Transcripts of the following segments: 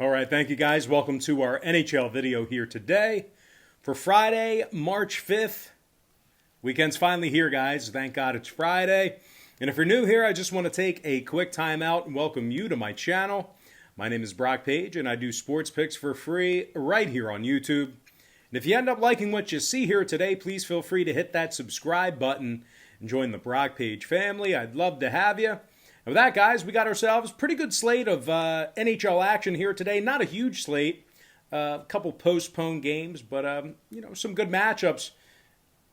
All right, thank you guys. Welcome to our NHL video here today for Friday, March 5th. Weekend's finally here, guys. Thank God it's Friday. And if you're new here, I just want to take a quick time out and welcome you to my channel. My name is Brock Page, and I do sports picks for free right here on YouTube. And if you end up liking what you see here today, please feel free to hit that subscribe button and join the Brock Page family. I'd love to have you. And with that, guys, we got ourselves a pretty good slate of NHL action here today. Not a huge slate, a couple postponed games, but some good matchups.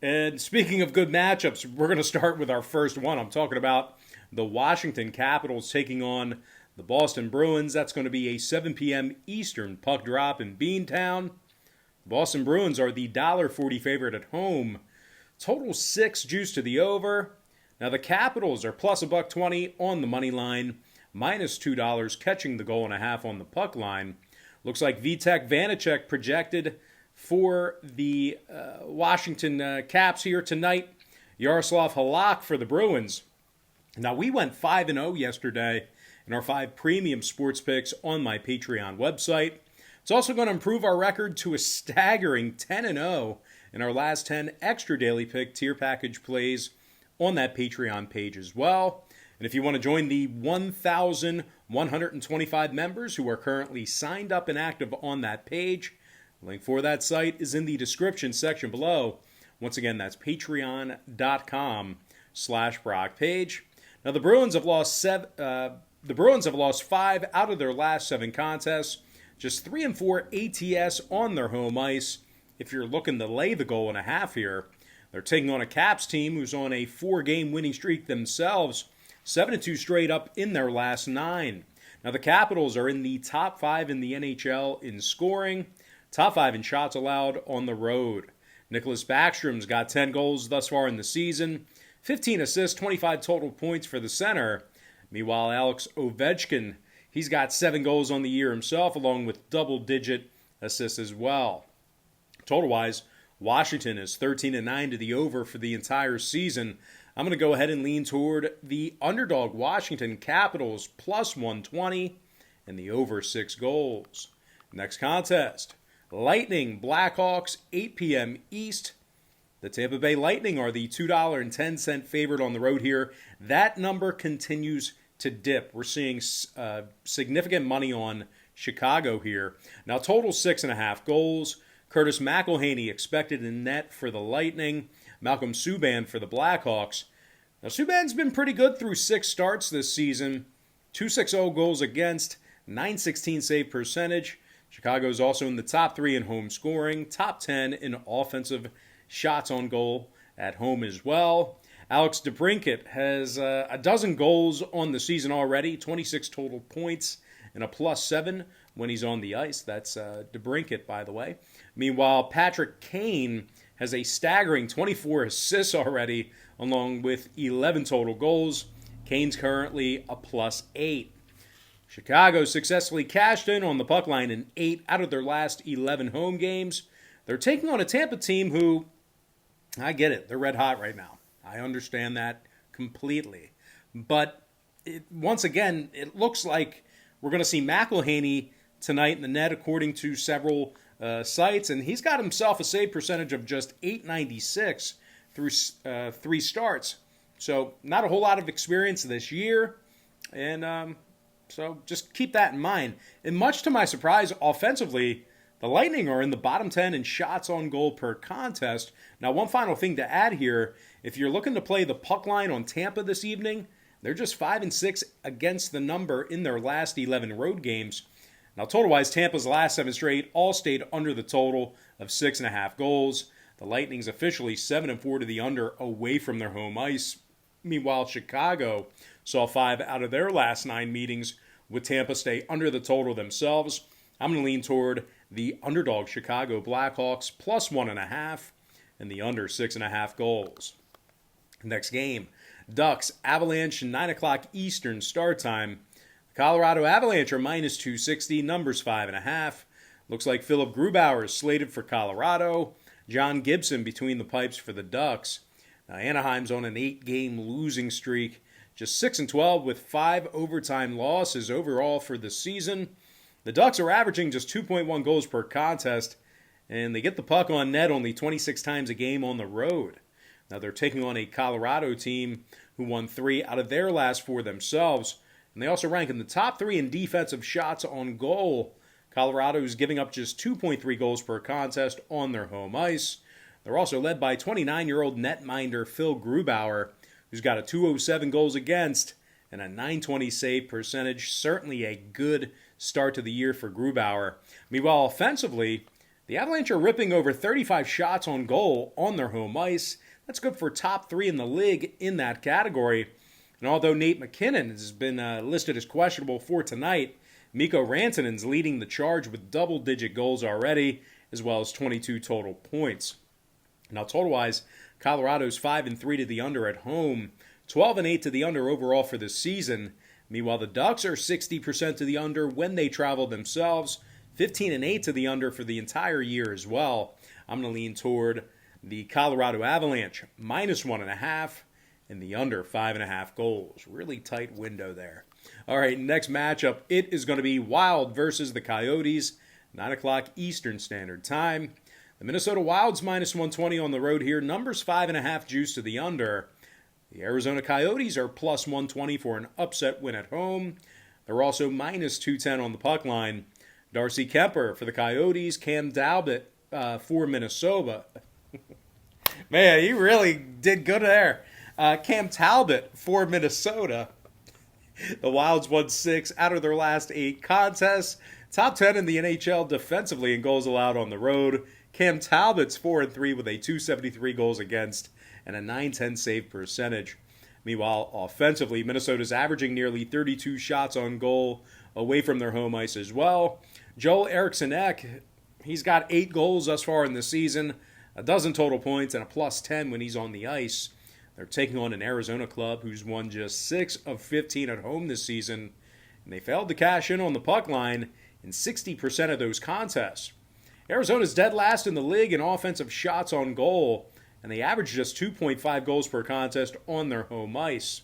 And speaking of good matchups, we're going to start with our first one. I'm talking about the Washington Capitals taking on the Boston Bruins. That's going to be a 7 p.m. Eastern puck drop in Beantown. The Boston Bruins are the $1.40 favorite at home. Total 6 juice to the over. Now the Capitals are plus $1.20 on the money line, minus $2 catching the goal and a half on the puck line. Looks like Vitek Vanacek projected for the Washington Caps here tonight. Yaroslav Halak for the Bruins. Now we went 5-0 yesterday in our 5 premium sports picks on my Patreon website. It's also going to improve our record to a staggering 10-0 in our last 10 extra daily pick tier package plays on that Patreon page as well. And if you want to join the 1,125 members who are currently signed up and active on that page, the link for that site is in the description section below. Once again, that's patreon.com/BrockPage. Now the Bruins have lost 5 out of their last 7 contests, just 3 and 4 ATS on their home ice. If you're looking to lay the goal and a half here, they're taking on a Caps team who's on a 4-game winning streak themselves, 7-2 straight up in their last 9. Now the Capitals are in the top 5 in the NHL in scoring, top 5 in shots allowed on the road. Nicholas Backstrom's got 10 goals thus far in the season, 15 assists, 25 total points for the center. Meanwhile, Alex Ovechkin, he's got 7 goals on the year himself, along with double-digit assists as well. Total-wise, Washington is 13-9 to the over for the entire season. I'm going to go ahead and lean toward the underdog Washington Capitals plus 120 and the over 6 goals. Next contest, Lightning Blackhawks, 8 p.m. East. The Tampa Bay Lightning are the $2.10 favorite on the road here. That number continues to dip. We're seeing significant money on Chicago here. Now total 6.5 goals. Curtis McElhinney expected in net for the Lightning. Malcolm Subban for the Blackhawks. Now, Subban's been pretty good through 6 starts this season. 2.60 goals against, 9.16 save percentage. Chicago's also in the top 3 in home scoring, top 10 in offensive shots on goal at home as well. Alex DeBrincat has a dozen goals on the season already, 26 total points, and a +7 when he's on the ice. That's DeBrincat, by the way. Meanwhile, Patrick Kane has a staggering 24 assists already, along with 11 total goals. Kane's currently a +8. Chicago successfully cashed in on the puck line in 8 out of their last 11 home games. They're taking on a Tampa team who, I get it, they're red hot right now. I understand that completely. But once again, it looks like we're going to see McElhinney tonight in the net, according to several sites, and he's got himself a save percentage of just .896 through 3 starts. So not a whole lot of experience this year, and so just keep that in mind. And much to my surprise, offensively, the Lightning are in the bottom 10 in shots on goal per contest. Now, one final thing to add here, if you're looking to play the puck line on Tampa this evening, they're just 5-6 against the number in their last 11 road games. Now, total-wise, Tampa's last 7 straight all stayed under the total of 6.5 goals. The Lightning's officially 7-4 to the under away from their home ice. Meanwhile, Chicago saw 5 out of their last 9 meetings with Tampa stay under the total themselves. I'm going to lean toward the underdog Chicago Blackhawks plus 1.5 and the under 6.5 goals. Next game, Ducks Avalanche, 9 o'clock Eastern start time. Colorado Avalanche are minus 260, numbers 5.5. Looks like Philip Grubauer is slated for Colorado. John Gibson between the pipes for the Ducks. Now, Anaheim's on an 8-game losing streak, just 6-12 with 5 overtime losses overall for the season. The Ducks are averaging just 2.1 goals per contest, and they get the puck on net only 26 times a game on the road. Now they're taking on a Colorado team who won 3 out of their last 4 themselves, and they also rank in the top 3 in defensive shots on goal. Colorado is giving up just 2.3 goals per contest on their home ice. They're also led by 29-year-old netminder Phil Grubauer, who's got a 207 goals against and a 920 save percentage. Certainly a good start to the year for Grubauer. Meanwhile, offensively, the Avalanche are ripping over 35 shots on goal on their home ice. That's good for top 3 in the league in that category. And although Nate McKinnon has been listed as questionable for tonight, Mikko Rantanen's leading the charge with double-digit goals already, as well as 22 total points. Now, total-wise, Colorado's 5-3 to the under at home, 12-8 to the under overall for the season. Meanwhile, the Ducks are 60% to the under when they travel themselves, 15-8 to the under for the entire year as well. I'm going to lean toward the Colorado Avalanche, -1.5, and the under 5.5 goals. Really tight window there. All right, next matchup, it is going to be Wild versus the Coyotes, 9 o'clock Eastern Standard Time. The Minnesota Wild's -120 on the road here. Numbers 5.5 juice to the under. The Arizona Coyotes are +120 for an upset win at home. They're also -210 on the puck line. Darcy Kemper for the Coyotes. Cam Talbot for Minnesota. Man, he really did good there. Cam Talbot for Minnesota. The Wilds won 6 out of their last 8 contests. Top 10 in the NHL defensively in goals allowed on the road. Cam Talbot's 4-3 with a 273 goals against and a 910 save percentage. Meanwhile, offensively, Minnesota's averaging nearly 32 shots on goal away from their home ice as well. Joel Eriksson-Ek, he's got 8 goals thus far in the season, a dozen total points, and a +10 when he's on the ice. They're taking on an Arizona club who's won just 6 of 15 at home this season, and they failed to cash in on the puck line in 60% of those contests. Arizona's dead last in the league in offensive shots on goal, and they average just 2.5 goals per contest on their home ice.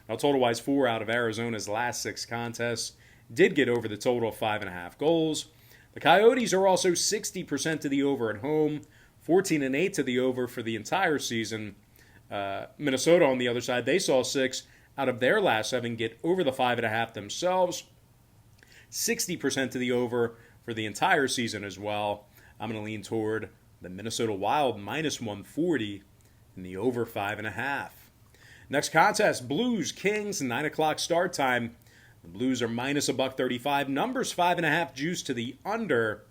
Now, total-wise, 4 out of Arizona's last 6 contests did get over the total of 5.5 goals. The Coyotes are also 60% to the over at home, 14-8 to the over for the entire season. Minnesota, on the other side, they saw 6 out of their last 7 get over the 5.5 themselves. 60% to the over for the entire season as well. I'm going to lean toward the Minnesota Wild -140 and the over 5.5. Next contest, Blues Kings, 9 o'clock start time. The Blues are -135. Numbers 5.5 juice to the under.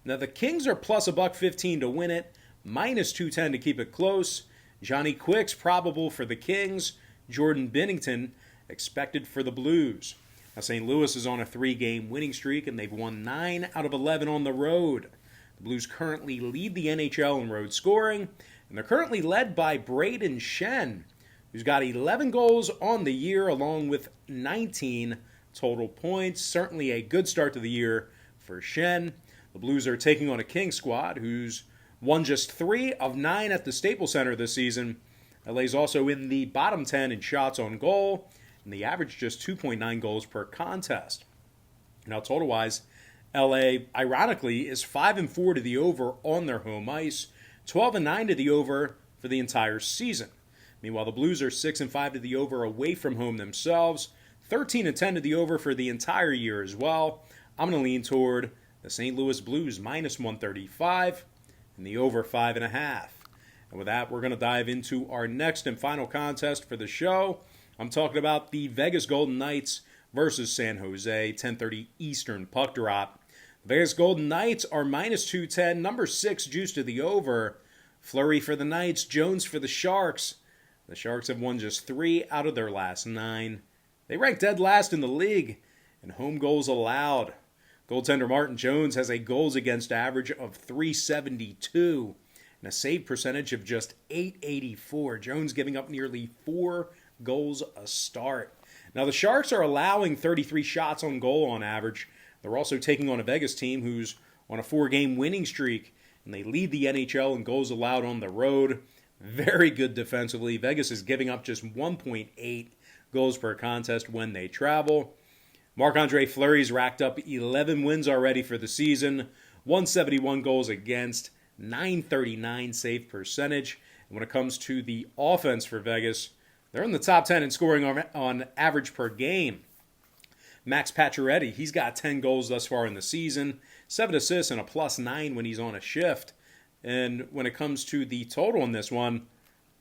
Now the Kings are +115 to win it, -210 to keep it close. Johnny Quick's probable for the Kings. Jordan Binnington expected for the Blues. Now St. Louis is on a 3-game winning streak, and they've won 9 out of 11 on the road. The Blues currently lead the NHL in road scoring, and they're currently led by Braden Shen, who's got 11 goals on the year along with 19 total points. Certainly a good start to the year for Shen. The Blues are taking on a Kings squad who's won just 3 of 9 at the Staples Center this season. LA's also in the bottom 10 in shots on goal, and they average just 2.9 goals per contest. Now, total-wise, LA, ironically, is 5-4 to the over on their home ice, 12-9 to the over for the entire season. Meanwhile, the Blues are 6-5 to the over away from home themselves, 13-10 to the over for the entire year as well. I'm going to lean toward the St. Louis Blues -135 and the over 5.5. And with that, we're going to dive into our next and final contest for the show. I'm talking about the Vegas Golden Knights versus San Jose, 10:30 Eastern puck drop. The Vegas Golden Knights are -210, number 6 juice to the over. Fleury for the Knights, Jones for the Sharks. The Sharks have won just 3 out of their last 9. They rank dead last in the league in home goals allowed. Goaltender Martin Jones has a goals against average of .372 and a save percentage of just .884. Jones giving up nearly 4 goals a start. Now the Sharks are allowing 33 shots on goal on average. They're also taking on a Vegas team who's on a 4-game winning streak, and they lead the NHL in goals allowed on the road. Very good defensively. Vegas is giving up just 1.8 goals per contest when they travel. Marc-Andre Fleury's racked up 11 wins already for the season, 171 goals against, 939 save percentage. And when it comes to the offense for Vegas, they're in the top 10 in scoring on average per game. Max Pacioretty, he's got 10 goals thus far in the season, 7 assists and a +9 when he's on a shift. And when it comes to the total in this one,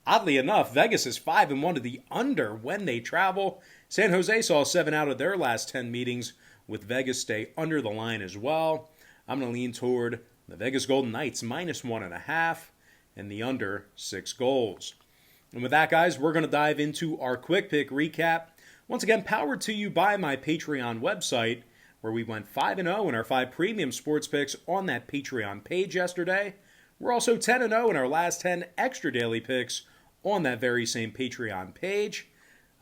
oddly enough, Vegas is 5-1 to the under when they travel. San Jose saw 7 out of their last 10 meetings, with Vegas stay under the line as well. I'm going to lean toward the Vegas Golden Knights -1.5 and the under 6 goals. And with that, guys, we're going to dive into our quick pick recap. Once again, powered to you by my Patreon website, where we went 5-0 in our 5 premium sports picks on that Patreon page yesterday. We're also 10-0 in our last 10 extra daily picks on that very same Patreon page.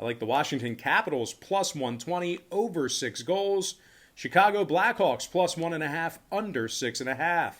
I like the Washington Capitals +120 over 6 goals. Chicago Blackhawks +1.5 under 6.5.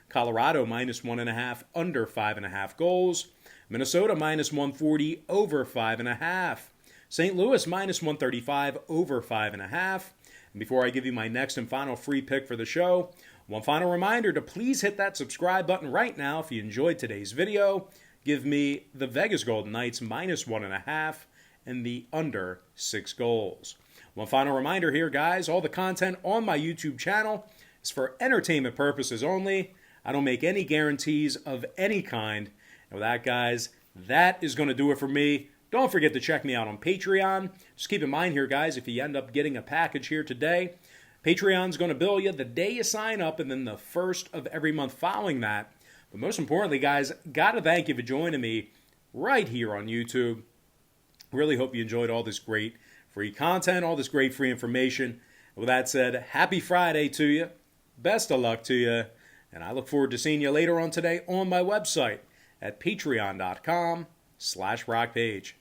Colorado -1.5 under 5.5 goals. Minnesota -140 over 5.5. St. Louis -135 over 5.5. And before I give you my next and final free pick for the show, one final reminder to please hit that subscribe button right now if you enjoyed today's video. Give me the Vegas Golden Knights -1.5 and the under 6 goals. One final reminder here, guys, all the content on my YouTube channel is for entertainment purposes only. I don't make any guarantees of any kind. And with that, guys, that is going to do it for me. Don't forget to check me out on Patreon. Just keep in mind here, guys, if you end up getting a package here today, Patreon's going to bill you the day you sign up and then the first of every month following that. But most importantly, guys, got to thank you for joining me right here on YouTube. Really hope you enjoyed all this great free content, all this great free information. With that said, happy Friday to you. Best of luck to you. And I look forward to seeing you later on today on my website at patreon.com/rockpage.